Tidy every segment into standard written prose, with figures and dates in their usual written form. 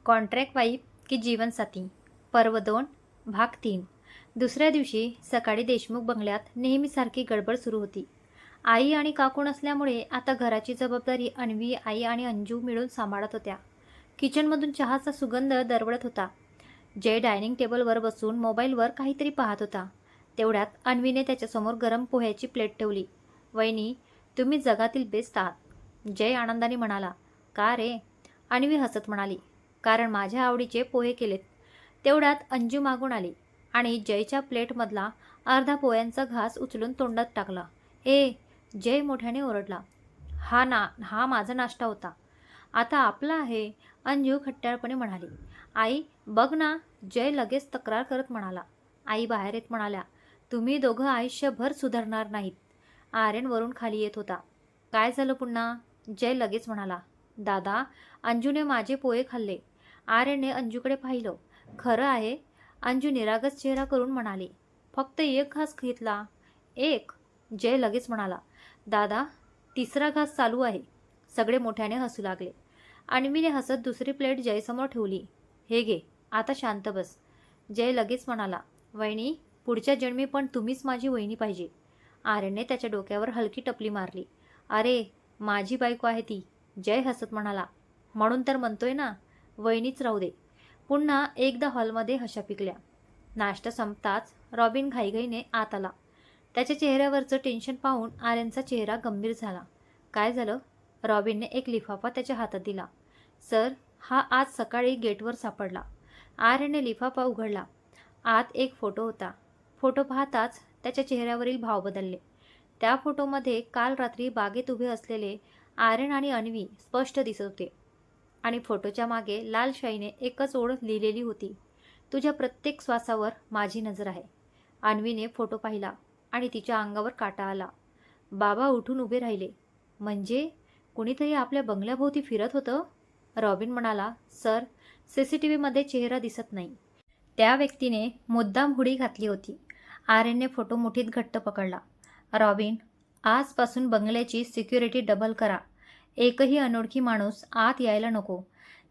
Contract wife की जीवनसाथी पर्व 2 भाग 3. दुसऱ्या दिवशी सकाळी देशमुख बंगल्यात नेहमीसारखी गडबड सुरू होती. आई आणि काकू नसल्यामुळे आता घराची जबाबदारी अन्वी, आई आणि अंजू मिळून सांभाळत होत्या. किचनमधून चहाचा सुगंध दरवळत होता. जय डायनिंग टेबलवर बसून मोबाईलवर काहीतरी पाहत होता. तेवढ्यात अन्वीने त्याच्यासमोर गरम पोह्याची प्लेट ठेवली. वहिनी, तुम्ही जगातील बेस्ट आहात, जय आनंदाने म्हणाला. का रे? अन्वी हसत म्हणाली. कारण माझ्या आवडीचे पोहे केलेत. तेवढ्यात अंजू मागून आली आणि जयच्या प्लेटमधला अर्धा पोह्यांचा घास उचलून तोंडात टाकला. ए, जय मोठ्याने ओरडला. हा माझा नाश्ता होता, आता आपला आहे, अंजू खट्ट्याळपणे म्हणाली. आई बघ ना, जय लगेच तक्रार करत म्हणाला. आई बाहेर येत म्हणाल्या, तुम्ही दोघं आयुष्यभर सुधारणार नाहीत. आर्यन वरून खाली येत होता. काय झालं पुन्हा? जय लगेच म्हणाला. दादा, अंजूने माझे पोहे खाल्ले. आर्यनने अंजूकडे पाहिलं. खरं आहे? अंजू निरागस चेहरा करून म्हणाली. फक्त एक घास घेतला. एक? जय लगेच म्हणाला. दादा, तिसरा घास चालू आहे. सगळे मोठ्याने हसू लागले. अन्वीने हसत दुसरी प्लेट जयसमोर ठेवली. हे घे, आता शांत बस. जय लगेच म्हणाला. वहिनी, पुढच्या जन्मी पण तुम्हीच माझी वहिनी पाहिजे. आर्यनने त्याच्या डोक्यावर हलकी टपली मारली. अरे, माझी बायको आहे ती, जय हसत म्हणाला. म्हणून तर म्हणतोय ना, वहिनीच राहू दे. पुन्हा एकदा हॉलमध्ये हशा पिकल्या. नाश्ता संपताच रॉबिन घाईघाईने आत आला. त्याच्या चेहऱ्यावरचं टेन्शन पाहून आर्यनचा चेहरा गंभीर झाला. काय झालं? रॉबिनने एक लिफाफा त्याच्या हातात दिला. सर, हा आज सकाळी गेटवर सापडला. आर्यनने लिफाफा उघडला. आत एक फोटो होता. फोटो पाहताच त्याच्या चेहऱ्यावरील भाव बदलले. त्या फोटोमध्ये काल रात्री बागेत उभे असलेले आर्यन आणि अन्वी स्पष्ट दिसत होते. आणि फोटोच्या मागे लाल शाईने एकच ओळ लिहिलेली होती. तुझ्या प्रत्येक श्वासावर माझी नजर आहे. अन्वीने फोटो पाहिला आणि तिच्या अंगावर काटा आला. बाबा उठून उभे राहिले. म्हणजे कुणीतरी आपल्या बंगल्याभोवती फिरत होतं? रॉबिन म्हणाला. सर, CCTVमध्ये चेहरा दिसत नाही. त्या व्यक्तीने मुद्दाम हुडी घातली होती. आर्यनने फोटो मुठीत घट्ट पकडला. रॉबिन, आजपासून बंगल्याची सिक्युरिटी डबल करा. एकही अनोळखी माणूस आत यायला नको.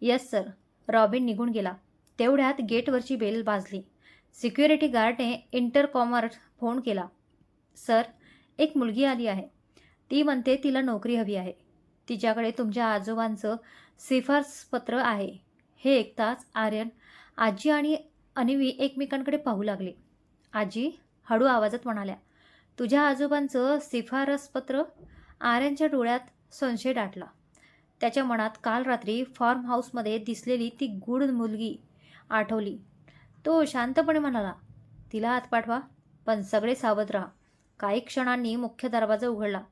Yes sir. रॉबिन निघून गेला. तेवढ्यात गेटवरची बेल वाजली. सिक्युरिटी गार्डने इंटरकॉमवर फोन केला. सर, एक मुलगी आली आहे. ती म्हणते तिला नोकरी हवी आहे. तिच्याकडे तुमच्या आजोबांचं शिफारसपत्र आहे. हे ऐकताच आर्यन, आजी आणि अन्वी एकमेकांकडे पाहू लागले. आजी हळू आवाजात म्हणाल्या. तुझ्या आजोबांचं शिफारसपत्र? आर्यनच्या डोळ्यात संशय दाटला. त्याच्या मनात काल रात्री फार्म हाऊसमध्ये दिसलेली ती गूढ मुलगी आठवली. तो शांतपणे म्हणाला, तिला आत पाठवा, पण सगळे सावध राहा. काही क्षणांनी मुख्य दरवाजा उघडला.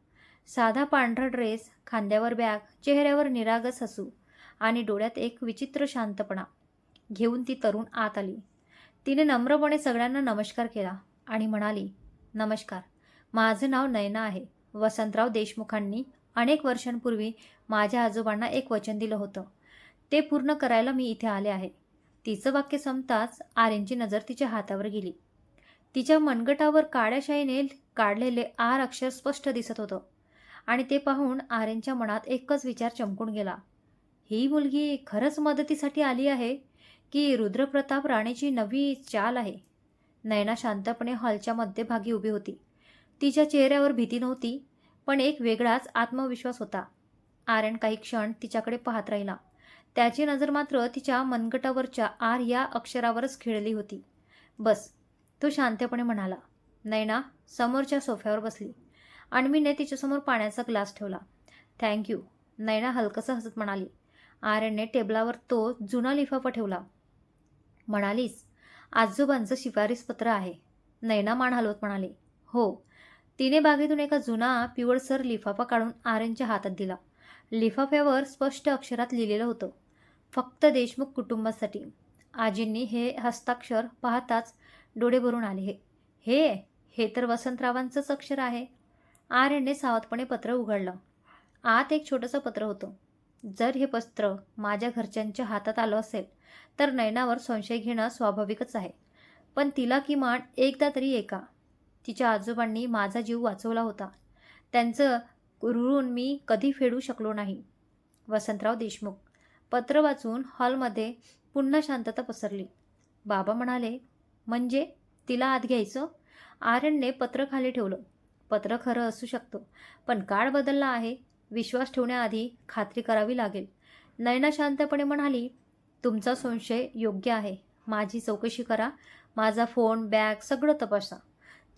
साधा पांढरा ड्रेस, खांद्यावर बॅग, चेहऱ्यावर निरागस हसू आणि डोळ्यात एक विचित्र शांतपणा घेऊन ती तरुण आत आली. तिने नम्रपणे सगळ्यांना नमस्कार केला आणि म्हणाली, नमस्कार, माझं नाव नयना आहे. वसंतराव देशमुखांनी अनेक वर्षांपूर्वी माझ्या आजोबांना एक वचन दिलं होतं. ते पूर्ण करायला मी इथे आले आहे. तिचं वाक्य संपताच आर्यनची नजर तिच्या हातावर गेली. तिच्या मनगटावर काळ्या शाईने काढलेले आर अक्षर स्पष्ट दिसत होतं आणि ते पाहून आर्यनच्या मनात एकच विचार चमकून गेला. ही मुलगी खरंच मदतीसाठी आली आहे की रुद्रप्रताप राणेची नवी चाल आहे? नयना शांतपणे हॉलच्या मध्यभागी उभी होती. तिच्या चेहऱ्यावर भीती नव्हती, पण एक वेगळाच आत्मविश्वास होता. आर्यन काही क्षण तिच्याकडे पाहत राहिला. त्याची नजर मात्र तिच्या मनगटावरच्या आर या अक्षरावरच खिळली होती. बस, तो शांतपणे म्हणाला. नयना समोरच्या सोफ्यावर बसली. अन्वीने तिच्यासमोर पाण्याचा ग्लास ठेवला. थँक्यू, नयना हलकसं हसत म्हणाली. आर्यनने टेबलावर तो जुना लिफाफा ठेवला. म्हणालीस, आजोबांचं शिफारसपत्र आहे? नयना मान हलवत म्हणाली. हो. तिने बागेतून एका जुना पिवळसर लिफाफा काढून आर्यनच्या हातात दिला. लिफाफ्यावर स्पष्ट अक्षरात लिहिलेलं होतं, फक्त देशमुख कुटुंबासाठी. आजींनी हे हस्ताक्षर पाहताच डोळे भरून आले. हे तर वसंतरावांचंच अक्षर आहे. आर्यनने सावधपणे पत्र उघडलं. आत एक छोटंसं पत्र होतं. जर हे पत्र माझ्या घरच्यांच्या हातात आलं असेल तर नयनावर संशय घेणं स्वाभाविकच आहे, पण तिला किमान एकदा तरी ऐका. तिच्या आजोबांनी माझा जीव वाचवला होता. त्यांचं ऋण मी कधी फेडू शकलो नाही. वसंतराव देशमुख. पत्र वाचून हॉलमध्ये पुन्हा शांतता पसरली. बाबा म्हणाले, म्हणजे तिला आत घ्यायचं? आर्यनने पत्र खाली ठेवलं. पत्र खरं असू शकतं, पण काळ बदलला आहे. विश्वास ठेवण्याआधी खात्री करावी लागेल. नयना शांतपणे म्हणाली, तुमचा संशय योग्य आहे. माझी चौकशी करा. माझा फोन, बॅग सगळं तपासा.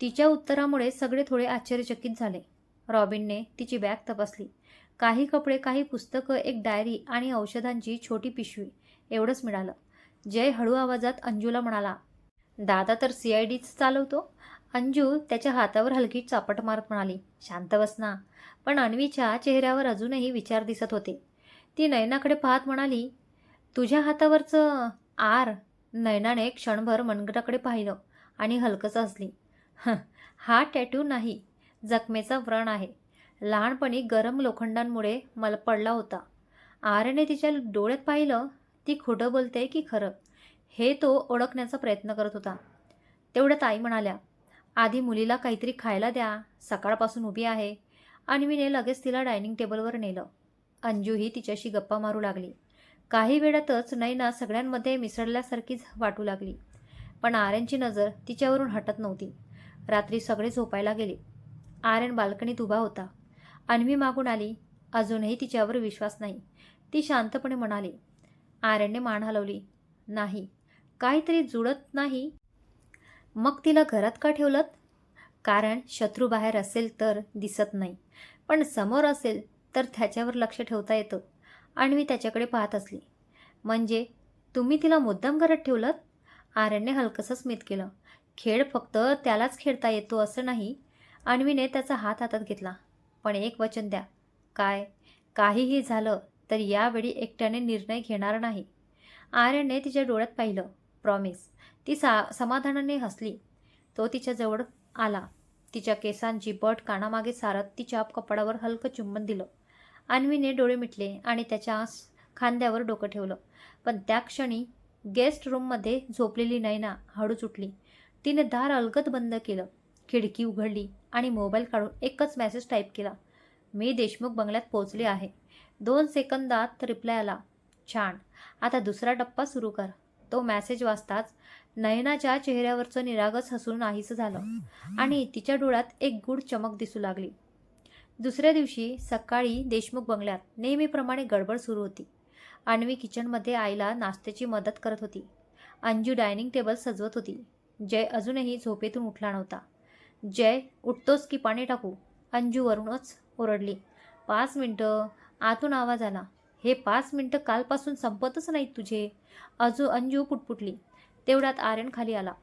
तिच्या उत्तरामुळे सगळे थोडे आश्चर्यचकित झाले. रॉबिनने तिची बॅग तपासली. काही कपडे, काही पुस्तकं, एक डायरी आणि औषधांची छोटी पिशवी एवढंच मिळालं. जय हळू आवाजात अंजूला म्हणाला, दादा तर CIDच चालवतो. अंजू त्याच्या हातावर हलकी चापट मारत म्हणाली, शांत बस ना. पण अन्वीच्या चेहऱ्यावर अजूनही विचार दिसत होते. ती नयनाकडे पाहत म्हणाली, तुझ्या हातावरचं आर. नयनाने क्षणभर मनगटाकडे पाहिलं आणि हलकंच हसली. हा टॅटू नाही, जखमेचा व्रण आहे. लहानपणी गरम लोखंडांमुळे मला पडला होता. आर्यने तिच्या डोळ्यात पाहिलं. ती खोटं बोलते की खरं, हे तो ओळखण्याचा प्रयत्न करत होता. तेवढ्यात आई म्हणाल्या, आधी मुलीला काहीतरी खायला द्या, सकाळपासून उभी आहे. अन्वीने लगेच तिला डायनिंग टेबलवर नेलं. अंजूही तिच्याशी गप्पा मारू लागली. काही वेळातच नयना सगळ्यांमध्ये मिसळल्यासारखी वाटू लागली. पण आर्यनची नजर तिच्यावरून हटत नव्हती. रात्री सगळे झोपायला गेले. आर्यन बाल्कनीत उभा होता. अन्वी मागून आली. अजूनही तिच्यावर विश्वास नाही. ती शांतपणे म्हणाली. आर्यनने मान हलवली. नाही, काहीतरी जुळत नाही. मग तिला घरात का ठेवलंत? कारण शत्रू बाहेर असेल तर दिसत नाही, पण समोर असेल तर त्याच्यावर लक्ष ठेवता येतं. अन्वी त्याच्याकडे पाहत असली. म्हणजे तुम्ही तिला मुद्दाम घरात ठेवलंत? आर्यनने हलकंसं स्मित केलं. खेळ फक्त त्यालाच खेळता येतो असं नाही. अन्वीने त्याचा हात हातात घेतला. पण एक वचन द्या. काय? काहीही झालं तर यावेळी एकट्याने निर्णय घेणार नाही. आर्यनने तिच्या डोळ्यात पाहिलं. प्रॉमिस. ती समाधानाने हसली. तो तिच्याजवळ आला. तिच्या केसांची बट कानामागे सारत तिच्या कपाळावर हलकं चुंबन दिलं. अन्वीने डोळे मिटले आणि त्याच्या खांद्यावर डोकं ठेवलं. पण त्या क्षणी गेस्ट रूममध्ये झोपलेली नयना हळूच उठली. तिने दार अलगद बंद केलं. खिडकी उघडली आणि मोबाईल काढून एकच मेसेज टाईप केला. मी देशमुख बंगल्यात पोहोचले आहे. 2 सेकंदात रिप्लाय आला. छान. आता दुसरा टप्पा सुरू कर. तो मेसेज वाचताच नयनाच्या चेहऱ्यावरचं निरागस हसून नाहीसं झालं आणि तिच्या डोळ्यात एक गूढ चमक दिसू लागली. दुसऱ्या दिवशी सकाळी देशमुख बंगल्यात नेहमीप्रमाणे गडबड सुरू होती. अन्वी किचनमध्ये आईला नाश्त्याची मदत करत होती. अंजू डायनिंग टेबल सजवत होती. जय अजूनही झोपेतून उठला नव्हता. जय, उठतोस की पाणी टाकू? अंजू वरूनच ओरडली. 5 मिनटं. आतून आवाज आला. हे 5 मिनटं कालपासून संपतच नाहीत तुझे. अंजू पुटपुटली. तेवढ्यात आर्यन खाली आला.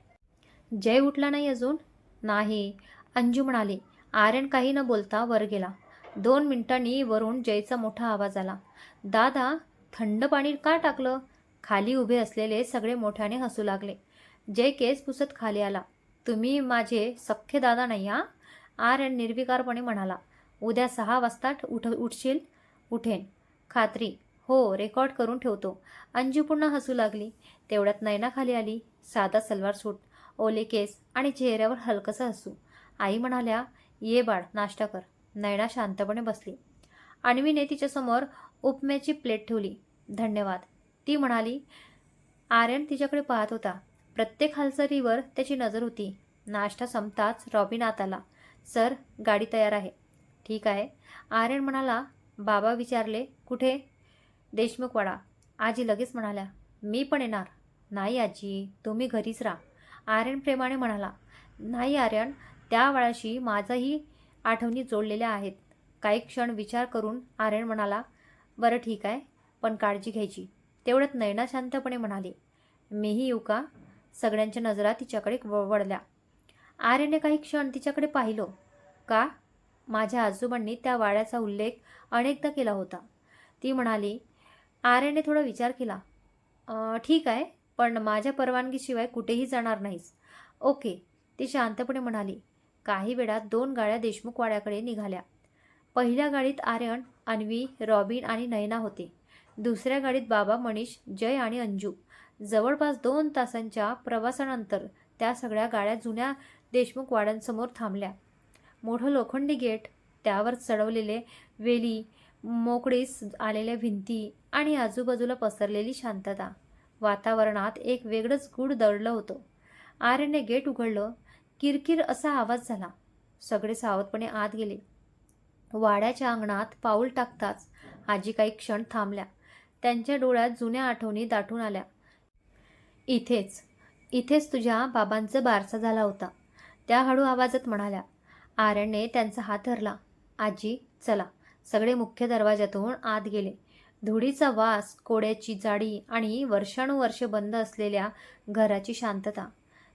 जय उठला नाही अजून? नाही, अंजू म्हणाली. आर्यन काही न बोलता वर गेला. 2 मिनिटांनी वरून जयचा मोठा आवाज आला. दादा, थंड पाणी का टाकलं? खाली उभे असलेले सगळे मोठ्याने हसू लागले. जय केस पुसत खाली आला. तुम्ही माझे सख्खे दादा नाही हा? आर्यन निर्विकारपणे म्हणाला. उद्या 6 वाजता उठशील? उठेन. खात्री? हो, रेकॉर्ड करून ठेवतो. अंजू पुन्हा हसू लागली. तेवढ्यात नयना खाली आली. साधा सलवार सूट, ओले केस आणि चेहऱ्यावर हलकंसं हसू. आई म्हणाल्या, ये बाळ, नाश्ता कर. नयना शांतपणे बसली. अन्वीने तिच्यासमोर उपम्याची प्लेट ठेवली. धन्यवाद, ती म्हणाली. आर्यन तिच्याकडे पाहत होता. प्रत्येक हालचालीवर त्याची नजर होती. नाश्ता संपताच रॉबिन आत आला. सर, गाडी तयार आहे. ठीक आहे, आर्यन म्हणाला. बाबा विचारले, कुठे? देशमुखवाडा. आजी लगेच म्हणाल्या, मी पण येणार. नाही आजी, तुम्ही घरीच राहा. आर्यन प्रेमाने म्हणाला. नाही आर्यन, त्या वाळाशी माझाही आठवणी जोडलेल्या आहेत. काही क्षण विचार करून आर्यन म्हणाला, बरं ठीक आहे, पण काळजी घ्यायची. तेवढ्यात नयना शांतपणे म्हणाली, मीही येऊ का? सगळ्यांच्या नजरा तिच्याकडे वळल्या. आर्यनने काही क्षण तिच्याकडे पाहिलं. का? माझ्या आजोबांनी त्या वाड्याचा उल्लेख अनेकदा केला होता, ती म्हणाली. आर्यनने थोडा विचार केला. ठीक आहे, पण माझ्या परवानगीशिवाय कुठेही जाणार नाहीस. ओके, ती शांतपणे म्हणाली. काही वेळात 2 गाड्या देशमुख वाड्याकडे निघाल्या. पहिल्या गाडीत आर्यन, अन्वी, रॉबिन आणि नयना होते. दुसऱ्या गाडीत बाबा, मनीष, जय आणि अंजू. जवळपास 2 तासांच्या प्रवासानंतर त्या सगळ्या गाड्या जुन्या देशमुख वाड्यांसमोर थांबल्या. मोठं लोखंडी गेट, त्यावर चढवलेले वेली, मोकळीस आलेल्या भिंती आणि आजूबाजूला पसरलेली शांतता. वातावरणात एक वेगळंच गूढ दडलं होतं. आर्यनने गेट उघडलं. किरकिर असा आवाज झाला. सगळे सावधपणे आत गेले. वाड्याच्या अंगणात पाऊल टाकताच आजी काही क्षण थांबल्या. त्यांच्या डोळ्यात जुन्या आठवणी दाटून आल्या. इथेच इथेच तुझ्या बाबांचा बारसा झाला होता, त्या हळू आवाजात म्हणाल्या. आर्यनने त्यांचा हात धरला. आजी चला. सगळे मुख्य दरवाजातून आत गेले. धुळीचा वास, कोड्याची जाडी आणि वर्षानुवर्षे बंद असलेल्या घराची शांतता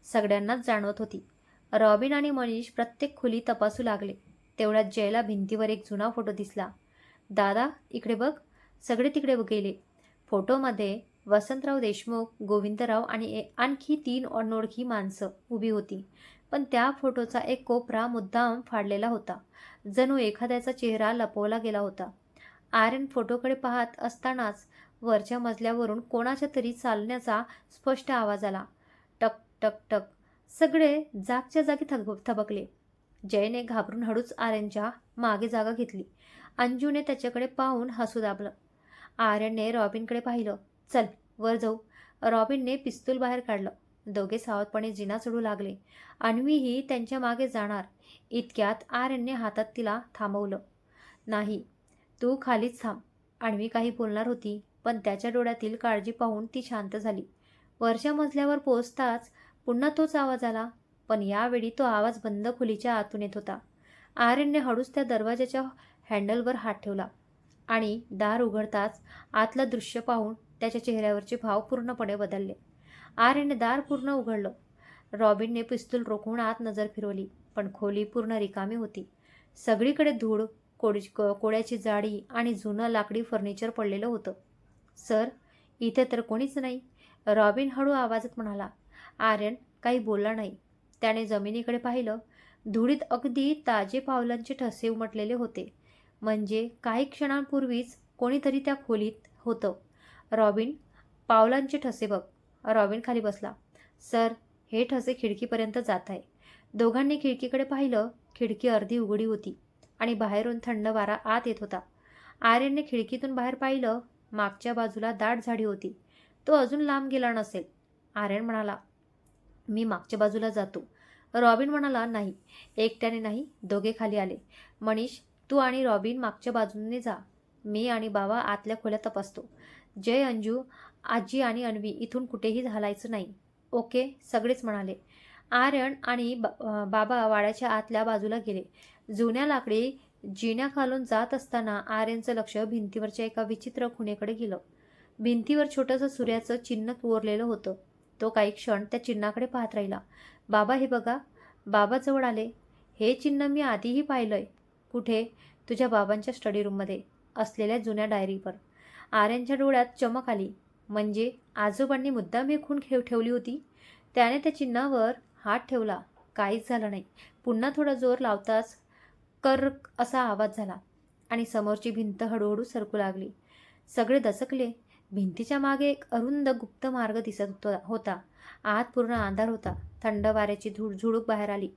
सगळ्यांनाच जाणवत होती. रॉबिन आणि मनीष प्रत्येक खोली तपासू लागले. तेवढ्यात जयला भिंतीवर एक जुना फोटो दिसला. दादा इकडे बघ. सगळे तिकडे गेले. फोटोमध्ये वसंतराव देशमुख, गोविंदराव आणि आणखी 3 अनोळखी माणसं उभी होती. पण त्या फोटोचा एक कोपरा मुद्दाम फाडलेला होता. जणू एखाद्याचा चेहरा लपवला गेला होता. आर्यन फोटोकडे पाहत असतानाच वरच्या मजल्यावरून कोणाच्या तरी चालण्याचा स्पष्ट आवाज आला. टक टक टक. सगळे जागच्या जागी थबकले. जयने घाबरून हळूच आर्यनच्या मागे जागा घेतली. अंजूने त्याच्याकडे पाहून हसू दाबलं. आर्यनने रॉबिनकडे पाहिलं. चल वर जाऊ. रॉबिनने पिस्तूल बाहेर काढलं. दोघे सावधपणे जिना चढू लागले. अन्वीही त्यांच्या मागे जाणार इतक्यात आर्यनने हातात तिला थांबवलं. नाही, तू खालीच थांब. अन्वी काही बोलणार होती, पण त्याच्या डोळ्यातील काळजी पाहून ती शांत झाली. वरच्या मजल्यावर पोहोचताच पुन्हा तोच आवाज आला, पण यावेळी तो आवाज बंद खोलीच्या आतून येत होता. आर्यनने हळूच त्या दरवाजाच्या हँडलवर हात ठेवला आणि दार उघडताच आतलं दृश्य पाहून त्याच्या चेहऱ्यावरचे भाव पूर्णपणे बदलले. आर्यनने दार पूर्ण उघडलं. रॉबिनने पिस्तूल रोखून आत नजर फिरवली, पण खोली पूर्ण रिकामी होती. सगळीकडे धूळ, कोड्याची जाडी आणि जुनं लाकडी फर्निचर पडलेलं होतं. सर, इथे तर कोणीच नाही, रॉबिन हळू आवाजात म्हणाला. आर्यन काही बोलला नाही. त्याने जमिनीकडे पाहिलं. धुळीत अगदी ताजे पावलांचे ठसे उमटलेले होते. म्हणजे काही क्षणांपूर्वीच कोणीतरी त्या खोलीत होतं. रॉबिन, पावलांचे ठसे बघ. रॉबिन खाली बसला. सर, हे ठसे खिडकीपर्यंत जात आहे. दोघांनी खिडकीकडे पाहिलं. खिडकी अर्धी उघडी होती आणि बाहेरून थंड वारा आत येत होता. आर्यनने खिडकीतून बाहेर पाहिलं. मागच्या बाजूला दाट झाडी होती. तो अजून लांब गेला नसेल. आर्यन म्हणाला, मी मागच्या बाजूला जातो. रॉबिन म्हणाला, नाही. एकट्याने नाही. दोघे खाली आले. मनीष, तू आणि रॉबिन मागच्या बाजूने जा. मी आणि बाबा आतल्या खोल्या तपासतो. जय, अंजू, आजी आणि अन्वी इथून कुठेही हलायचं नाही. ओके, सगळेच म्हणाले. आर्यन आणि बाबा वाड्याच्या आतल्या बाजूला गेले. जुन्या लाकडी जिन्याखालून जात असताना आर्यनचं लक्ष भिंतीवरच्या एका विचित्र खुणेकडे गेलं. भिंतीवर छोटंसं सूर्याचं चिन्ह कोरलेलं होतं. तो काही क्षण त्या चिन्हाकडे पाहत राहिला. बाबा, हे बघा. बाबा जवळ आले. हे चिन्ह मी आधीही पाहिलंय. कुठे? तुझ्या बाबांच्या स्टडी रूममध्ये असलेल्या जुन्या डायरीवर. आर्यनच्या डोळ्यात चमक आली. म्हणजे आजोबांनी मुद्दाम ही खूण ठेवली होती. त्याने त्या चिन्हावर हात ठेवला. काहीच झालं नाही. पुन्हा थोडा जोर लावताच कर्क असा आवाज झाला आणि समोरची भिंत हळूहळू सरकू लागली. सगळे दचकले. भिंतीच्या मागे एक अरुंद गुप्त मार्ग दिसत होता. आत पूर्ण अंधार होता. थंड वाऱ्याची झुळूक बाहेर आली.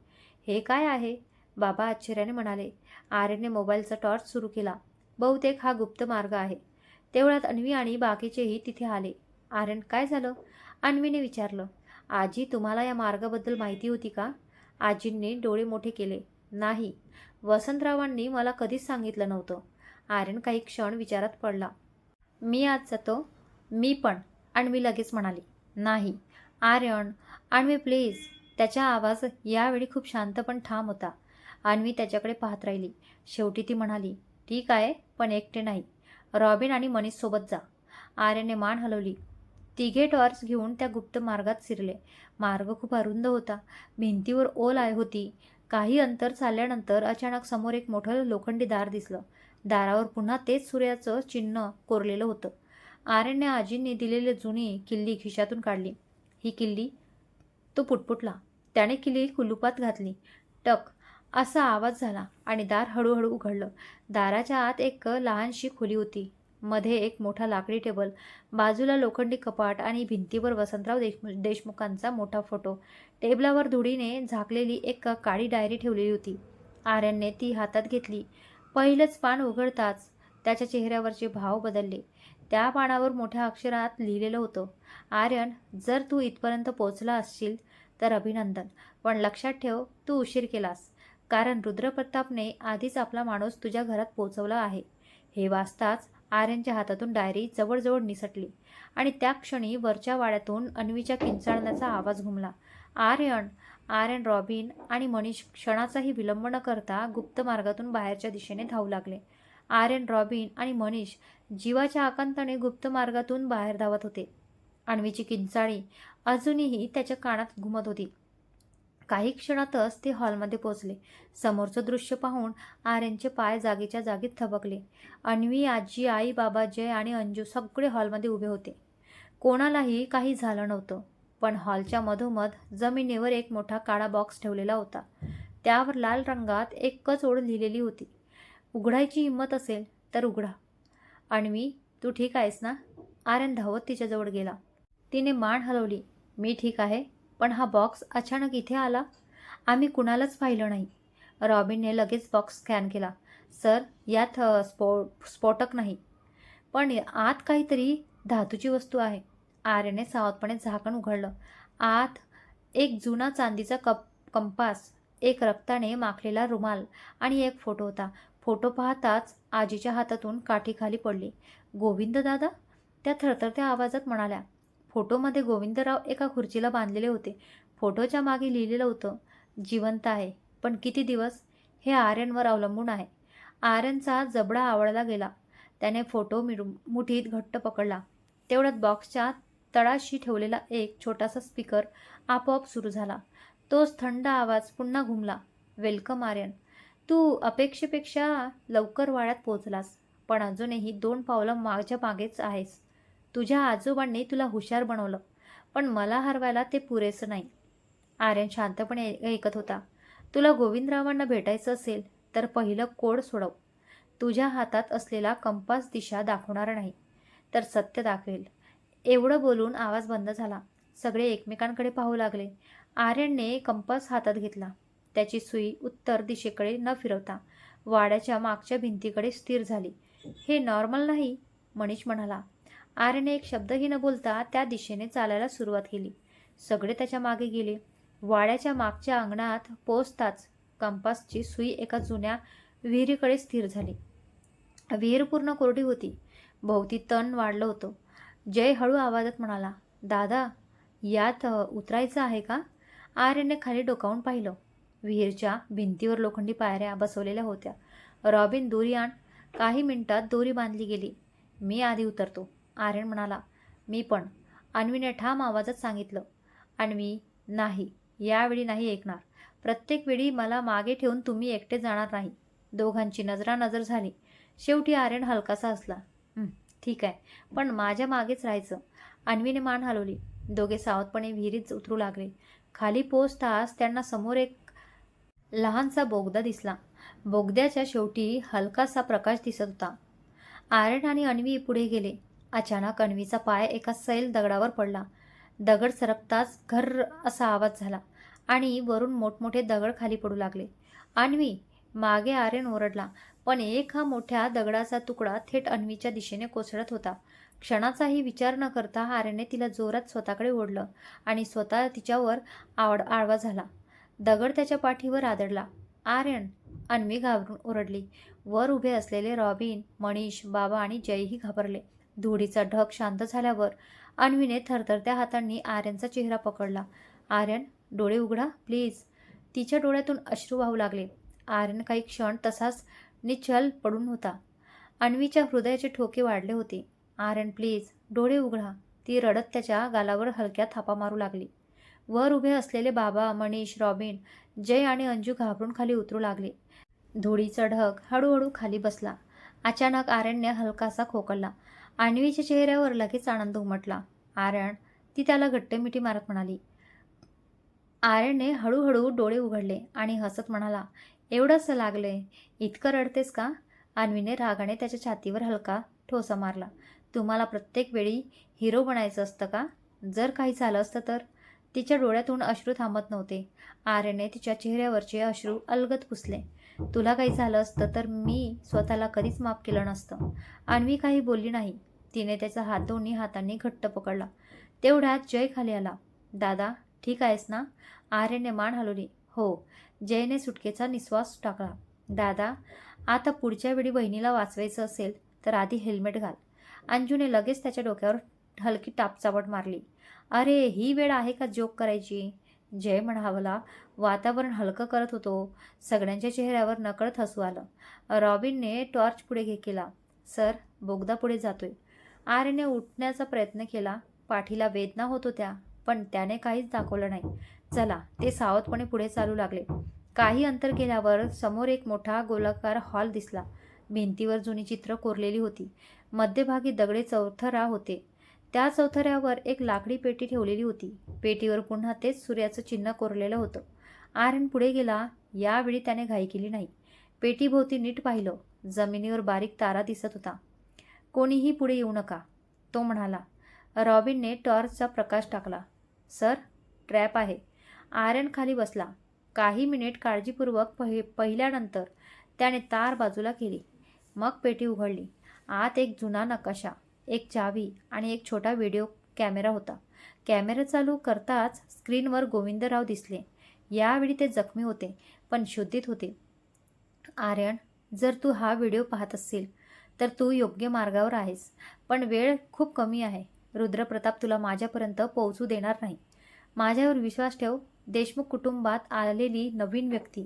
हे काय आहे? बाबा आश्चर्याने म्हणाले. आर्यनने मोबाईलचा टॉर्च सुरू केला. बहुतेक हा गुप्त मार्ग आहे. तेवढ्यात अन्वी आणि बाकीचेही तिथे आले. आर्यन, काय झालं? अन्वीने विचारलं. आजी, तुम्हाला या मार्गाबद्दल माहिती होती का? आजींनी डोळे मोठे केले. नाही, वसंतरावांनी मला कधीच सांगितलं नव्हतं. आर्यन काही क्षण विचारात पडला. मी आज जातो. मी पण. अन्वी लगेच म्हणाली. नाही आर्यन, अन्वी प्लीज. त्याचा आवाज यावेळी खूप शांत पण ठाम होता. अन्वी त्याच्याकडे पाहत राहिली. शेवटी ती म्हणाली, ठीक आहे, पण एकटे नाही. रॉबिन आणि मनीष सोबत जा. आर्यनने मान हलवली. तिघे टॉर्च घेऊन त्या गुप्त मार्गात शिरले. मार्ग खूप अरुंद होता. भिंतीवर ओल होती. काही अंतर चालल्यानंतर अचानक समोर एक मोठं लोखंडी दार दिसलं. दारावर पुन्हा तेच सूर्याचं चिन्ह कोरलेलं होतं. आर्यनने आजींनी दिलेली जुनी किल्ली खिशातून काढली. ही किल्ली? तो पुटपुटला. त्याने किल्ली कुलुपात घातली. टक असा आवाज झाला आणि दार हळूहळू उघडलं. दाराच्या आत एक लहानशी खोली होती. मध्ये एक मोठा लाकडी टेबल, बाजूला लोखंडी कपाट आणि भिंतीवर वसंतराव देशमुखांचा मोठा फोटो. टेबलावर धुळीने झाकलेली एक काळी डायरी ठेवलेली होती. आर्यनने ती हातात घेतली. पहिलंच पान उघडताच त्याच्या चेहऱ्यावरचे भाव बदलले. त्या पानावर मोठ्या अक्षरात लिहिलेलं होतं, आर्यन, जर तू इथपर्यंत पोचला असशील तर अभिनंदन, पण लक्षात ठेव तू उशीर केलास, कारण रुद्रप्रतापने आधीच आपला माणूस तुझ्या घरात पोचवला आहे. हे वाचताच आर्यनच्या हातातून डायरी जवळजवळ निसटली आणि त्या क्षणी वरच्या वाड्यातून अन्वीच्या किंचाळण्याचा आवाज घुमला. आर्यन! आर्यन, रॉबिन आणि मनीष क्षणाचाही विलंब न करता गुप्त मार्गातून बाहेरच्या दिशेने धावू लागले. आर्यन, रॉबिन आणि मनीष जीवाच्या आकांताने गुप्त मार्गातून बाहेर धावत होते. अन्वीची किंचाळी अजूनही त्याच्या कानात घुमत होती. काही क्षणातच ते हॉलमध्ये पोचले. समोरचं दृश्य पाहून आर्यनचे पाय जागेच्या जागी थबकले. अन्वी, आजी, आई, बाबा, जय आणि अंजू सगळे हॉलमध्ये उभे होते. कोणालाही काही झालं नव्हतं, पण हॉलच्या मधोमध जमिनीवर एक मोठा काळा बॉक्स ठेवलेला होता. त्यावर लाल रंगात एकच ओळ लिहिलेली होती, उघडायची हिंमत असेल तर उघडा. अन्वी, तू ठीक आहेस ना? आर्यन धावत तिच्याजवळ गेला. तिने मान हलवली. मी ठीक आहे, पण हा बॉक्स अचानक इथे आला? आम्ही कुणालाच पाहिलं नाही. रॉबिनने लगेच बॉक्स स्कॅन केला. सर, यात स्फोटक नाही, पण आत काहीतरी धातूची वस्तू आहे. आर्यने सावधपणे झाकण उघडलं. आत एक जुना चांदीचा कंपास, एक रक्ताने माखलेला रुमाल आणि एक फोटो होता. फोटो पाहताच आजीच्या हातातून काठी खाली पडली. गोविंद दादा? त्या थरथरत्या आवाजात म्हणाल्या. फोटोमध्ये गोविंदराव एका खुर्चीला बांधलेले होते. फोटोच्या मागे लिहिलेलं होतं, जिवंत आहे, पण किती दिवस हे आर्यनवर अवलंबून आहे. आर्यनचा जबडा आवळला गेला. त्याने फोटो मुठीत घट्ट पकडला. तेवढ्यात बॉक्सच्या तळाशी ठेवलेला एक छोटासा स्पीकर आपोआप सुरू झाला. तोच थंड आवाज पुन्हा घुमला. वेलकम आर्यन, तू अपेक्षेपेक्षा लवकर वाड्यात पोहोचलास, पण अजूनही 2 पावलं माझ्या मागेच आहेस. तुझ्या आजोबांनी तुला हुशार बनवलं, पण मला हरवायला ते पुरेसं नाही. आर्यन शांतपणे ऐकत होता. तुला गोविंदरावांना भेटायचं असेल तर पहिलं कोड सोडव. तुझ्या हातात असलेला कंपास दिशा दाखवणार नाही, तर सत्य दाखवेल. एवढं बोलून आवाज बंद झाला. सगळे एकमेकांकडे पाहू लागले. आर्यनने कंपास हातात घेतला. त्याची सुई उत्तर दिशेकडे न फिरवता वाड्याच्या मागच्या भिंतीकडे स्थिर झाली. हे नॉर्मल नाही, मनीष म्हणाला. आर्यनने एक शब्दही न बोलता त्या दिशेने चालायला सुरुवात केली. सगळे त्याच्या मागे गेले. वाड्याच्या मागच्या अंगणात पोचताच कंपासची सुई एका जुन्या विहिरीकडे स्थिर झाली. विहीर पूर्ण कोरडी होती. भोवती तण वाढलं होतं. जय हळू आवाजात म्हणाला, दादा, यात उतरायचं आहे का? आर्यनने खाली डोकावून पाहिलं. विहीरच्या भिंतीवर लोखंडी पायऱ्या बसवलेल्या होत्या. रॉबिन, दोरी आण. काही मिनिटात दोरी बांधली गेली. मी आधी उतरतो, आर्यन म्हणाला. मी पण, अन्वीने ठाम आवाजात सांगितलं. अन्वी, नाही, यावेळी नाही ऐकणार. प्रत्येक वेळी मला मागे ठेवून तुम्ही एकटे जाणार नाही. दोघांची नजरानजर झाली. शेवटी आर्यन हलकासा हसला. ठीक आहे, पण माझ्या मागेच राहायचं. अन्वीने मान हलवली. दोघे सावधपणे विहिरीत उतरू लागले. खाली पोचताच त्यांना समोर एक लहानसा बोगदा दिसला. बोगद्याच्या शेवटी हलकासा प्रकाश दिसत होता. आर्यन आणि अन्वी पुढे गेले. अचानक अन्वीचा पाय एका सैल दगडावर पडला. दगड सरकताच घर्र असा आवाज झाला आणि वरून मोठमोठे दगड खाली पडू लागले. अन्वी, मागे आर्यन ओरडला, पण एक हा मोठ्या दगडाचा तुकडा थेट अन्वीच्या दिशेने कोसळत होता. क्षणाचाही विचार न करता आर्यनने तिला जोरात स्वतःकडे ओढलं आणि स्वतः तिच्यावर आडवा झाला. दगड त्याच्या पाठीवर आदळला. आर्यन, अन्वी घाबरून ओरडली. वर उभे असलेले रॉबिन, मनीष, बाबा आणि जयही घाबरले. धुळीचा ढग शांत झाल्यावर अन्वीने थरथरत्या हातांनी आर्यनचा चेहरा पकडला. आर्यन, डोळे उघडा प्लीज. तिच्या डोळ्यातून अश्रू वाहू लागले. आर्यन काही क्षण तसाच निश्चल पडून होता. अन्वीच्या हृदयाचे ठोके वाढले होते. आर्यन, प्लीज, डोळे उघडा. ती रडत त्याच्या गालावर हलक्या थापा मारू लागली. वर उभे असलेले बाबा, मनीष, रॉबिन, जय आणि अंजू घाबरून खाली उतरू लागले. धुळीचा ढग हळूहळू खाली बसला. अचानक आर्यनने हलकासा खोकलला. अन्वीच्या चेहऱ्यावर लगेच आनंद उमटला. आर्यन, ती त्याला घट्ट मिठी मारत म्हणाली. आर्यनने हळूहळू डोळे उघडले आणि हसत म्हणाला, एवढंच लागलंय, इतकं रडतेस का? अन्वीने रागाने त्याच्या छातीवर हलका ठोसा मारला. तुम्हाला प्रत्येक वेळी हिरो बनायचं असतं का? जर काही झालं असतं तर? तिच्या डोळ्यातून अश्रू थांबत नव्हते. आर्यनने तिच्या चेहऱ्यावरचे अश्रू अलगद पुसले. तुला काही झालं असतं तर मी स्वतःला कधीच माफ केलं नसतं. अन्वी काही बोलली नाही. तिने त्याचा हात दोन्ही हातांनी घट्ट पकडला. तेवढ्यात जय खाली आला. दादा, ठीक आहेस ना? आर्यनने मान हलवली. हो. जयने सुटकेचा निश्वास टाकला. दादा, आता पुढच्या वेळी बहिणीला वाचवायचं असेल तर आधी हेल्मेट घाल. अंजूने लगेच त्याच्या डोक्यावर हलकी टापचावट मारली. अरे, ही वेळ आहे का जोक करायची? जय म्हणावला. वातावरण हलकं करत होतो. सगळ्यांच्या चेहऱ्यावर नकळत हसू आलं. रॉबिनने टॉर्च पुढे केला. सर, बोगदा पुढे जातोय. आर्यने उठण्याचा प्रयत्न केला. पाठीला वेदना होत होत्या, पण त्याने काहीच दाखवलं नाही. चला, ते सावधपणे पुढे चालू लागले. काही अंतर गेल्यावर समोर एक मोठा गोलाकार हॉल दिसला. भिंतीवर जुनी चित्र कोरलेली होती. मध्यभागी दगडे चौथरा होते. त्या चौथऱ्यावर एक लाकडी पेटी ठेवलेली होती. पेटीवर पुन्हा तेच सूर्याचं चिन्ह कोरलेलं होतं. आर्यन पुढे गेला. यावेळी त्याने घाई केली नाही. पेटीभोवती नीट पाहिलं. जमिनीवर बारीक तारा दिसत होता. कोणीही पुढे येऊ नका, तो म्हणाला. रॉबिनने टॉर्चचा प्रकाश टाकला. सर, ट्रॅप आहे. आर्यन खाली बसला. काही मिनिट काळजीपूर्वक पाहिल्यानंतर त्याने तार बाजूला केली. मग पेटी उघडली. आत एक जुना नकाशा, एक चावी आणि एक छोटा व्हिडिओ कॅमेरा होता. कॅमेरा चालू करताच स्क्रीनवर गोविंदराव दिसले. यावेळी ते जखमी होते, पण शुद्धीत होते. आर्यन, जर तू हा व्हिडिओ पाहत असशील तर तू योग्य मार्गावर आहेस, पण वेळ खूप कमी आहे. रुद्रप्रताप तुला माझ्यापर्यंत पोहोचू देणार नाही. माझ्यावर विश्वास ठेव. देशमुख कुटुंबात आलेली नवीन व्यक्ती.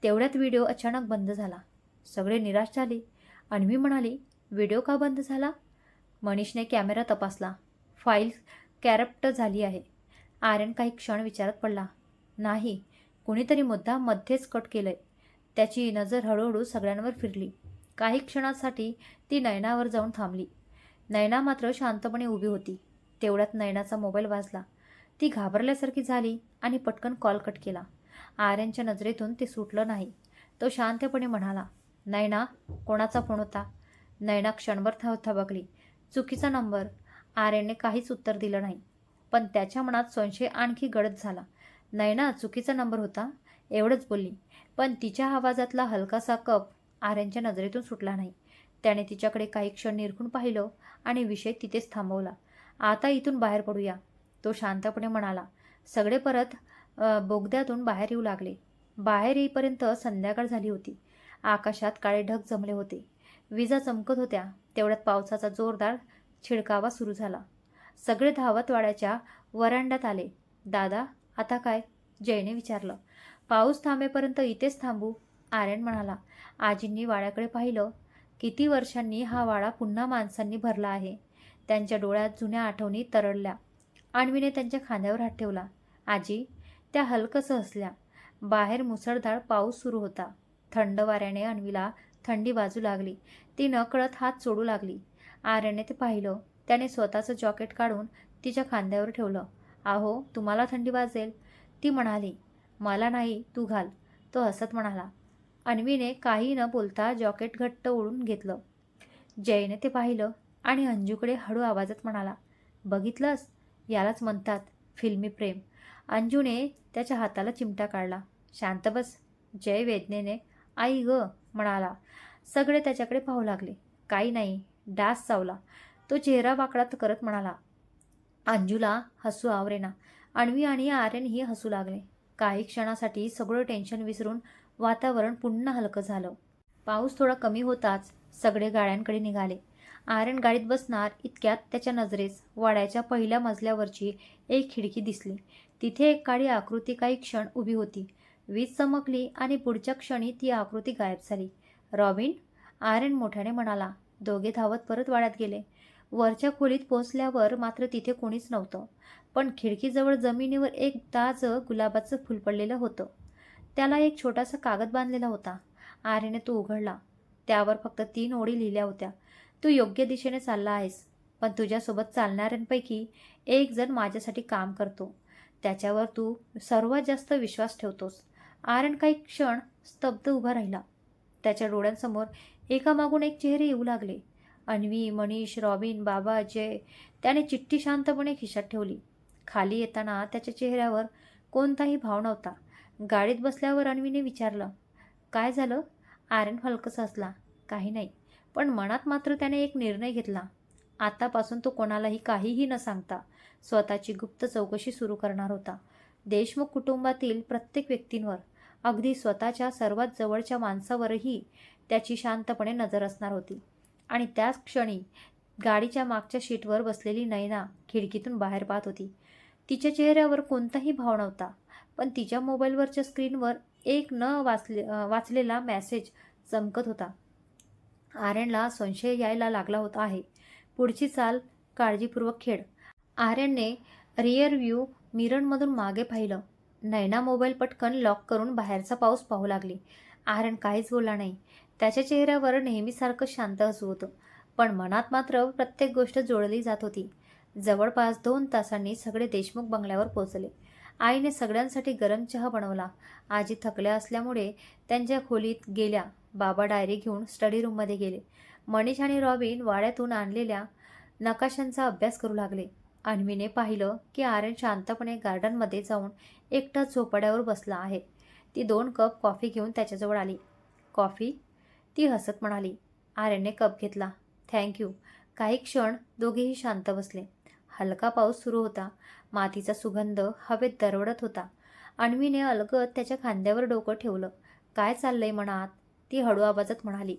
तेवढ्यात व्हिडिओ अचानक बंद झाला. सगळे निराश झाले. अन्वी म्हणाली, व्हिडिओ का बंद झाला? मनीषने कॅमेरा तपासला. फाईल कॅरप्ट झाली आहे. आर्यन काही क्षण विचारात पडला. नाही, कुणीतरी मुद्दाम मध्येच कट केलंय. त्याची नजर हळूहळू सगळ्यांवर फिरली. काही क्षणासाठी ती नयनावर जाऊन थांबली. नयना मात्र शांतपणे उभी होती. तेवढ्यात नयनाचा मोबाईल वाजला. ती घाबरल्यासारखी झाली आणि पटकन कॉल कट केला. आर्यनच्या नजरेतून ते सुटलं नाही. तो शांतपणे म्हणाला, नयना, कोणाचा फोन होता? नयना क्षणभर थबकली. चुकीचा नंबर. आर्यनने काहीच उत्तर दिलं नाही, पण त्याच्या मनात संशय आणखी गडद झाला. नयना, चुकीचा नंबर होता, एवढंच बोलली, पण तिच्या आवाजातला हलकासा कप आर्यनच्या नजरेतून सुटला नाही. त्याने तिच्याकडे काही क्षण निरखून पाहिलं आणि विषय तिथेच थांबवला. आता इथून बाहेर पडूया, तो शांतपणे म्हणाला. सगळे परत बोगद्यातून बाहेर येऊ लागले. बाहेर येईपर्यंत संध्याकाळ झाली होती. आकाशात काळे ढग जमले होते. विजा चमकत होत्या. तेवढ्यात पावसाचा जोरदार छिडकावा सुरू झाला. सगळे धावत वाड्याच्या वरांड्यात आले. दादा, आता काय? जयने विचारलं. पाऊस थांबेपर्यंत इथेच थांबू, आर्यन म्हणाला. आजींनी वाड्याकडे पाहिलं. किती वर्षांनी हा वाडा पुन्हा माणसांनी भरला आहे. त्यांच्या डोळ्यात जुन्या आठवणी तरळल्या. अन्वीने त्यांच्या खांद्यावर हात ठेवला. आजी, त्या हलकसं हसल्या. बाहेर मुसळधार पाऊस सुरू होता. थंड वाऱ्याने अन्वीला थंडी वाजू लागली. ती नकळत हात सोडू लागली. आर्यनने ते पाहिलं. त्याने स्वतःचं जॉकेट काढून तिच्या खांद्यावर ठेवलं. आहो, तुम्हाला थंडी वाजेल, ती म्हणाली. मला नाही, तू घाल, तो हसत म्हणाला. अन्वीने काही न बोलता जॉकेट घट्ट ओढून घेतलं. जयने ते पाहिलं आणि अंजूकडे हळू आवाजात म्हणाला, बघितलंस, यालाच म्हणतात फिल्मी प्रेम. अंजूने त्याच्या हाताला चिमटा काढला. शांत बस. जय वेदनेने आई ग म्हणाला. सगळे त्याच्याकडे पाहू लागले. काही नाही, डास चावला, तो चेहरा वाकडा करत म्हणाला. अंजूला हसू आवरेना. अन्वी आणि आर्यनही हसू लागले. काही क्षणासाठी सगळं टेन्शन विसरून वातावरण पुन्हा हलकं झालं. पाऊस थोडा कमी होताच सगळे गाड्यांकडे निघाले. आर्यन गाडीत बसणार इतक्यात त्याच्या नजरेस वाड्याच्या पहिल्या मजल्यावरची एक खिडकी दिसली. तिथे एक काळी आकृती काही क्षण उभी होती. वीज चमकली आणि पुढच्या क्षणी ती आकृती गायब झाली. रॉबिन, आर्यन मोठ्याने म्हणाला. दोघे धावत परत वाड्यात गेले. वरच्या खोलीत पोहोचल्यावर मात्र तिथे कोणीच नव्हतं, पण खिडकीजवळ जमिनीवर एक ताजं गुलाबाचं फूल पडलेलं होतं. त्याला एक छोटासा कागद बांधलेला होता. आर्यने तो उघडला. त्यावर फक्त 3 ओळी लिहिल्या होत्या. तू योग्य दिशेने चालला आहेस, पण तुझ्यासोबत चालणाऱ्यांपैकी एक जण माझ्यासाठी काम करतो. त्याच्यावर तू सर्वात जास्त विश्वास ठेवतोस. आर्यन काही क्षण स्तब्ध उभा राहिला. त्याच्या डोळ्यांसमोर एकामागून एक चेहरे येऊ लागले. अन्वी, मनीष, रॉबिन, बाबा, जय. त्याने चिठ्ठी शांतपणे खिशात ठेवली. खाली येताना त्याच्या चेहऱ्यावर कोणताही भाव नव्हता. गाडीत बसल्यावर अन्वीने विचारलं, काय झालं? आर्यन हलकंच हसला. काही नाही. पण मनात मात्र त्याने एक निर्णय घेतला. आतापासून तो कोणालाही काहीही न सांगता स्वतःची गुप्त चौकशी सुरू करणार होता. देशमुख कुटुंबातील प्रत्येक व्यक्तींवर, अगदी स्वतःच्या सर्वात जवळच्या माणसावरही त्याची शांतपणे नजर असणार होती. आणि त्याच क्षणी गाडीच्या मागच्या सीटवर बसलेली नैना खिडकीतून बाहेर पाहत होती. तिच्या चेहऱ्यावर कोणताही भाव नव्हता, पण तिच्या मोबाईलवरच्या स्क्रीनवर एक वाचलेला मेसेज चमकत होता. आर्यनला संशय यायला लागला होता आहे. पुढची चाल काळजीपूर्वक खेळ. आर्यनने रिअर व्ह्यू मिररमधून मागे पाहिलं. नैना मोबाईल पटकन लॉक करून बाहेरचा पाऊस पाहू लागली. आर्यन काहीच बोलला नाही. त्याच्या चेहऱ्यावर नेहमीसारखं शांत हसू होतं, पण मनात मात्र प्रत्येक गोष्ट जोडली जात होती. जवळपास 2 तासांनी सगळे देशमुख बंगल्यावर पोहोचले. आईने सगळ्यांसाठी गरम चहा बनवला. आजी थकल्या असल्यामुळे त्यांच्या खोलीत गेल्या. बाबा डायरी घेऊन स्टडी रूममध्ये गेले. मनीष आणि रॉबिन वाड्यातून आणलेल्या नकाशांचा अभ्यास करू लागले. अन्वीने पाहिलं की आर्यन शांतपणे गार्डनमध्ये जाऊन एकटा झोपाळ्यावर बसला आहे. ती 2 कप कॉफी घेऊन त्याच्याजवळ आली. कॉफी? ती हसत म्हणाली. आर्यनने कप घेतला. थँक्यू. काही क्षण दोघेही शांत बसले. हलका पाऊस सुरू होता. मातीचा सुगंध हवेत दरवळत होता. अन्वीने अलगद त्याच्या खांद्यावर डोकं ठेवलं. काय चाललंय मनात? ती हळू आवाजात म्हणाली.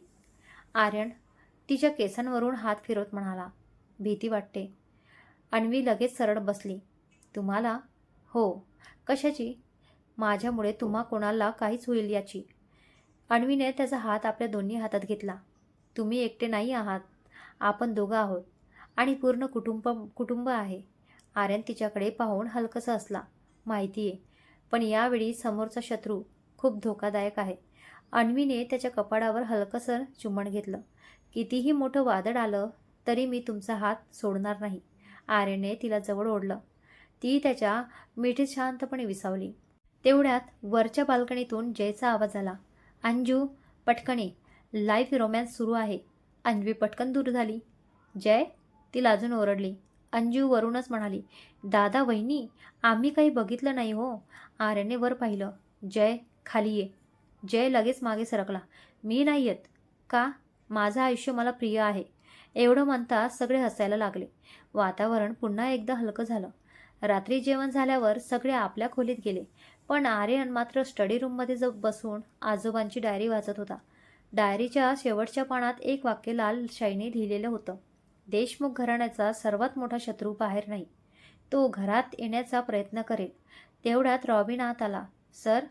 आर्यन तिच्या केसांवरून हात फिरवत म्हणाला. भीती वाटते. अन्वी लगेच सरळ बसली. तुम्हाला? हो. कशाची? माझ्यामुळे तुम्हा कोणाला काहीच होईल याची. अन्वीने त्याचा हात आपल्या दोन्ही हातात घेतला. तुम्ही एकटे नाही आहात. आपण दोघं आहोत आणि पूर्ण कुटुंब आहे. आर्यन तिच्याकडे पाहून हलकसा हसला. माहिती आहे, पण यावेळी समोरचा शत्रू खूप धोकादायक आहे. अन्वीने त्याच्या कपाळावर हलकसं चुंबन घेतलं. कितीही मोठं वादळ आलं तरी मी तुमचा हात सोडणार नाही. आर्यनने तिला जवळ ओढलं. ती त्याच्या मिठीत शांतपणे विसावली. तेवढ्यात वरच्या बाल्कनीतून जयचा आवाज आला. अंजू, पटकन ये. लाईव्ह रोमॅन्स सुरू आहे. अन्वी पटकन दूर झाली. जय? ती लाजून ओरडली. अंजू वरूनच म्हणाली. दादा, वहिनी, आम्ही काही बघितलं नाही हो. आर्यनने वर पाहिलं. जय, खाली ये. जय लगेच मागे सरकला. मी नाही येत. का? माझं आयुष्य मला प्रिय आहे. एवढं म्हणताच सगळे हसायला लागले. वातावरण पुन्हा एकदा हलकं झालं. रात्री जेवण झाल्यावर सगळे आपल्या खोलीत गेले, पण आर्यन मात्र स्टडी रूममध्ये बसून आजोबांची डायरी वाचत होता. डायरीच्या शेवटच्या पानात एक वाक्य लाल शाईने लिहिलेलं होतं. देशमुख घराण्याचा सर्वात मोठा शत्रू बाहेर नाही. तो घरात येण्याचा प्रयत्न करेल. तेवढ्यात रॉबिन आत आला. सर?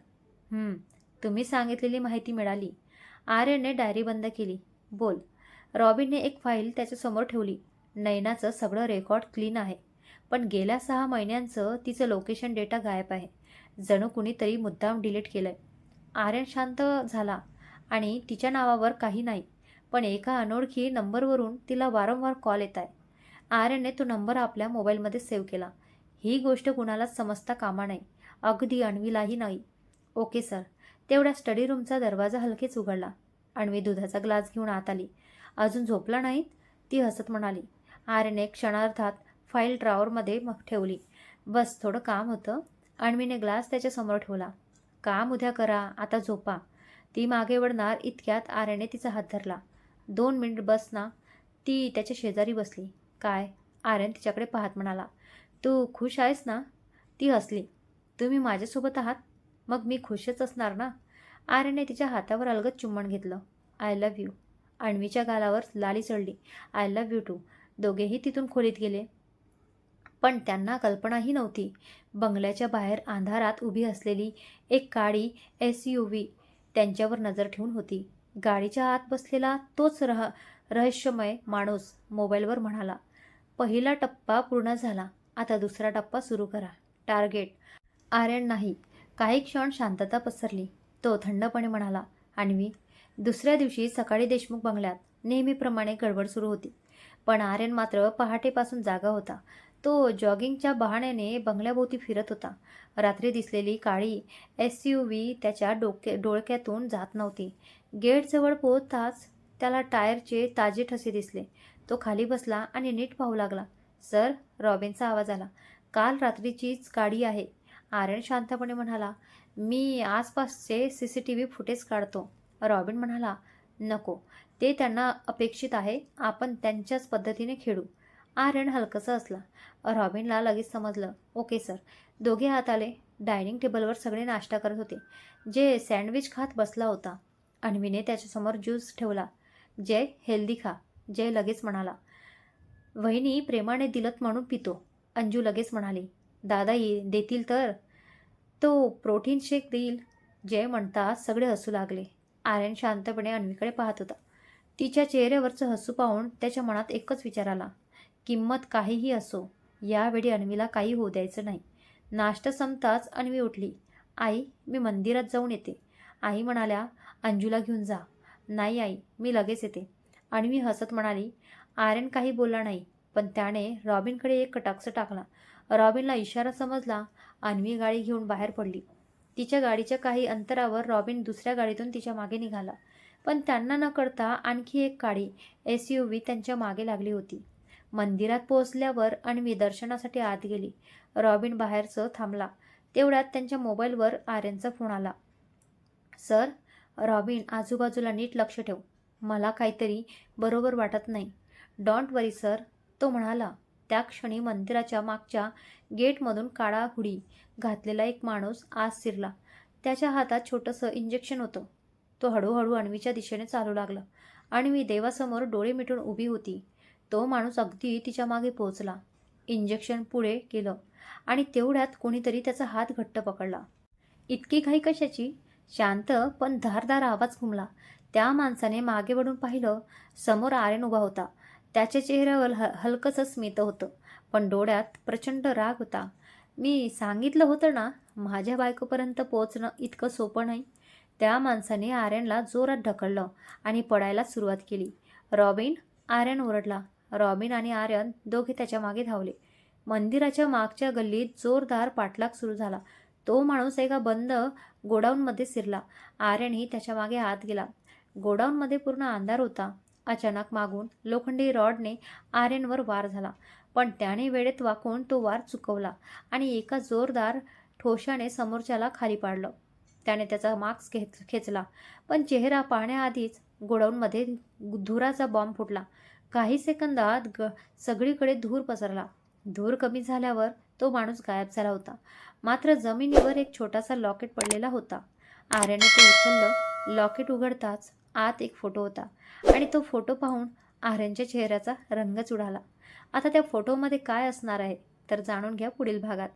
तुम्ही सांगितलेली माहिती मिळाली. आर्यनने डायरी बंद केली. बोल. रॉबिनने एक फाईल त्याच्यासमोर ठेवली. नैनाचं सगळं रेकॉर्ड क्लीन आहे, पण गेल्या 6 महिन्यांचं तिचं लोकेशन डेटा गायब आहे. जणू कुणीतरी मुद्दाम डिलीट केलंय. आर्यन शांत झाला. आणि तिच्या नावावर काही नाही, पण एका अनोळखी नंबरवरून तिला वारंवार कॉल येत आहे. आर्यनने तो नंबर आपल्या मोबाईलमध्ये सेव्ह केला. ही गोष्ट कुणालाच समजता कामा नये, अगदी अन्वीलाही नाही. Okay sir. तेवढ्या स्टडी रूमचा दरवाजा हलकेच उघडला. अन्वी दुधाचा ग्लास घेऊन आत आली. अजून झोपला नाहीत? ती हसत म्हणाली. आर्यनने क्षणार्धात फाईल ड्रॉवरमध्ये ठेवली. बस, थोडं काम होतं. अन्वीने ग्लास त्याच्यासमोर ठेवला. काम उद्या करा, आता झोपा. ती मागे वळणार इतक्यात आर्यनने तिचा हात धरला. 2 मिनिट बस ना. ती त्याच्या शेजारी बसली. काय? आर्यन तिच्याकडे पाहत म्हणाला. तू खुश आहेस ना? ती हसली. तुम्ही माझ्यासोबत आहात, मग मी खुशच असणार ना. आर्यनने तिच्या हातावर अलगद चुंबन घेतलं. I love you. अन्वीच्या गालावर लाली चढली. I love you too. दोघेही तिथून खोलीत गेले. पण त्यांना कल्पनाही नव्हती, बंगल्याच्या बाहेर अंधारात उभी असलेली एक काळी SUV त्यांच्यावर नजर ठेवून होती. गाडीच्या आत बसलेला तोच रहस्यमय माणूस मोबाईलवर म्हणाला. पहिला टप्पा पूर्ण झाला, आता दुसरा टप्पा सुरू करा. टार्गेट? आर्यन नाही. काही क्षण शांतता पसरली. तो थंडपणे म्हणाला. अन्वी. दुसऱ्या दिवशी सकाळी देशमुख बंगल्यात नेहमीप्रमाणे गडबड सुरू होती, पण आर्यन मात्र पहाटेपासून जागा होता. तो जॉगिंगच्या बहाण्याने बंगल्याभोवती फिरत होता. रात्री दिसलेली काळी SUV त्याच्या डोळक्यातून जात नव्हती. गेटजवळ पोहोचताच त्याला टायरचे ताजे ठसे दिसले. तो खाली बसला आणि नीट पाहू लागला. सर? रॉबिनचा आवाज आला. काल रात्रीचीच गाडी आहे. आर्यन शांतपणे म्हणाला, मी आसपासचे CCTV फुटेज काढतो. रॉबिन म्हणाला, नको, ते त्यांना अपेक्षित आहे. आपण त्यांच्याच पद्धतीने खेळू. आर्यन हलकंसं हसला. रॉबिनला लगेच समजलं. Okay sir. दोघे आत आले. डायनिंग टेबलवर सगळे नाश्ता करत होते. जय सँडविच खात बसला होता. अन्वीने त्याच्यासमोर ज्यूस ठेवला. जय, हेल्दी खा. जय लगेच म्हणाला. वहिनी प्रेमाने दिलत म्हणून पितो. अंजू लगेच म्हणाली. दादा देतील तर. तो प्रोटीन शेक देईल. जय म्हणताच सगळे हसू लागले. आर्यन शांतपणे अन्वीकडे पाहत होता. तिच्या चेहऱ्यावरचं हसू पाहून त्याच्या मनात एकच विचार आला. किंमत काहीही असो, यावेळी अन्वीला काही होऊ द्यायचं नाही. नाश्ता संपताच अन्वी उठली. आई, मी मंदिरात जाऊन येते. आई म्हणाल्या, अंजूला घेऊन जा. नाही आई, मी लगेच येते. अन्वी हसत म्हणाली. आर्यन काही बोलला नाही, पण त्याने रॉबिनकडे एक कटाक्ष टाकला. रॉबिनला इशारा समजला. अन्वी गाडी घेऊन बाहेर पडली. तिच्या गाडीच्या काही अंतरावर रॉबिन दुसऱ्या गाडीतून तिच्या मागे निघाला. पण त्यांना न कळता आणखी एक गाडी SUV त्यांच्या मागे लागली होती. मंदिरात पोहोचल्यावर अन्वी दर्शनासाठी आत गेली. रॉबिन बाहेरचं थांबला. तेवढ्यात त्यांच्या मोबाईलवर आर्यनचा फोन आला. सर, रॉबिन, आजूबाजूला नीट लक्ष ठेव. मला काहीतरी बरोबर वाटत नाही. डोंट वरी सर, तो म्हणाला. त्या क्षणी मंदिराच्या मागच्या गेटमधून काळा हुडी घातलेला एक माणूस आत शिरला. त्याच्या हातात छोटंसं इंजेक्शन होतं. तो हळूहळू अन्वीच्या दिशेने चालू लागला. अन्वी देवासमोर डोळे मिटून उभी होती. तो माणूस अगदी तिच्या मागे पोहोचला. इंजेक्शन पुढे केलं आणि तेवढ्यात कोणीतरी त्याचा हात घट्ट पकडला. इतकी घाई कशाची? शांत पण धारदार आवाज घुमला. त्या माणसाने मागे वळून पाहिलं. समोर आर्यन उभा होता. त्याच्या चेहऱ्यावर हलकंसं स्मित होतं, पण डोळ्यात प्रचंड राग होता. मी सांगितलं होतं ना, माझ्या बायकोपर्यंत पोहोचणं इतकं सोपं नाही. त्या माणसाने आर्यनला जोरात ढकललं आणि पडायला सुरुवात केली. रॉबिन, आर्यन ओरडला. रॉबिन आणि आर्यन दोघे त्याच्या मागे धावले. मंदिराच्या मागच्या गल्लीत जोरदार पाठलाग सुरू झाला. तो माणूस एका बंद गोडाऊनमध्ये शिरला. आर्यनही त्याच्या मागे आत गेला. गोडाऊनमध्ये पूर्ण अंधार होता. अचानक मागून लोखंडी रॉडने आर्यनवर वार झाला, पण त्याने वेळेत वाकून तो वार चुकवला आणि एका जोरदार ठोशाने समोरच्याला खाली पाडलं. त्याने त्याचा मास्क खेचला, पण चेहरा पाहण्याआधीच गोडाऊनमध्ये धुराचा बॉम्ब फुटला. काही सेकंदात सगळीकडे धूर पसरला. धूर कमी झाल्यावर तो माणूस गायब झाला होता. मात्र जमिनीवर एक छोटासा लॉकेट पडलेला होता. आर्यनने ते उचललं. लॉकेट उघडताच आत एक फोटो होता आणि तो फोटो पाहून आर्यनच्या चेहऱ्याचा रंगच उडाला. आता त्या फोटोमध्ये काय असणार आहे तर जाणून घ्या पुढील भागात.